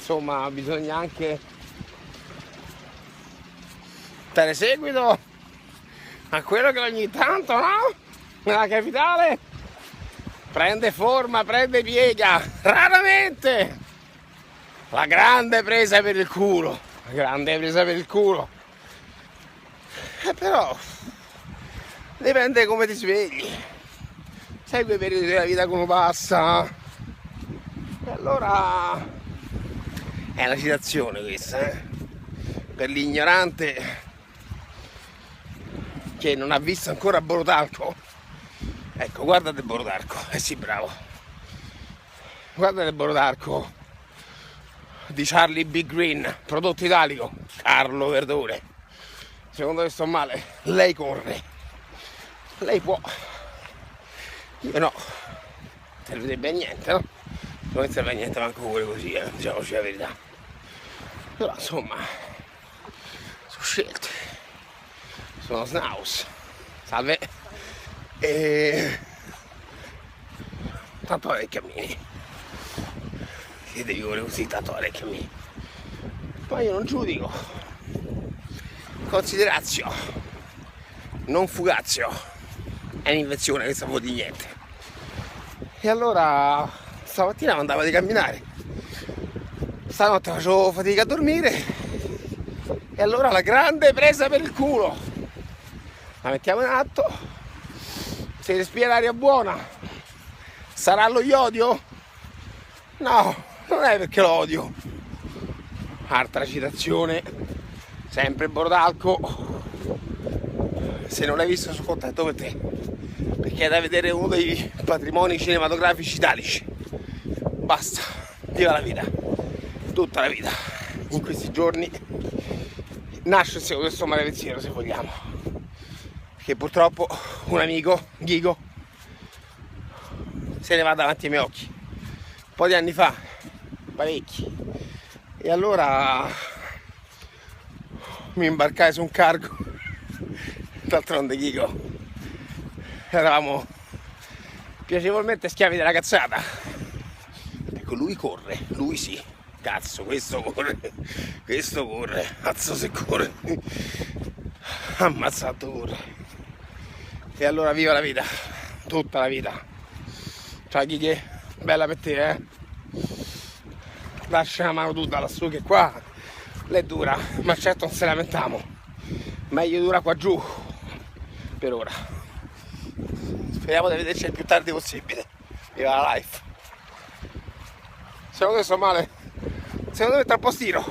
insomma bisogna anche dare seguito a quello che ogni tanto, no? Nella capitale prende forma, prende piega, raramente la grande presa per il culo, però dipende come ti svegli, sai quei periodi della vita che uno passa, e allora è una citazione questa, per l'ignorante che non ha visto ancora Borotalco. Ecco, guardate Borotalco, sì, bravo, guardate Borotalco di Charlie B. Green, prodotto italico, Carlo Verdone. Secondo me sto male, lei corre, lei può, io no, non servirebbe a niente, no? Non serve a niente manco pure così, diciamoci la verità. Però insomma, sono scelte, sono Snaus, salve, e tanto vale che cammini, che devi volere così, tanto vale che cammini. Ma io non giudico, considerazio, non fugazio, è un'invenzione che sapevo di niente. E allora stamattina andavo di camminare, stanotte facevo fatica a dormire, e allora la grande presa per il culo, la mettiamo in atto, si respira l'aria buona, sarà lo iodio? No, non è perché lo odio. Altra citazione, sempre Borotalco, se non l'hai visto sono contento per te, perché è da vedere uno dei patrimoni cinematografici italici. Basta, viva la vita, tutta la vita. In questi giorni nasce questo male pensiero, se vogliamo, che purtroppo un amico, Ghigo, se ne va davanti ai miei occhi un po' di anni fa, parecchi, e allora mi imbarcai su un cargo. D'altronde Ghigo, eravamo piacevolmente schiavi della cazzata. Ecco, lui corre, lui sì, cazzo, questo corre, cazzo se corre, ammazzato corre. E allora viva la vita, tutta la vita. Ciao Ghighe, bella per te, eh? Lascia la mano tutta lassù, che qua l'è dura, ma certo non se lamentiamo, meglio dura qua giù per ora. Speriamo di vederci il più tardi possibile. Viva la life. Secondo me sto male, secondo me è troppo stiro.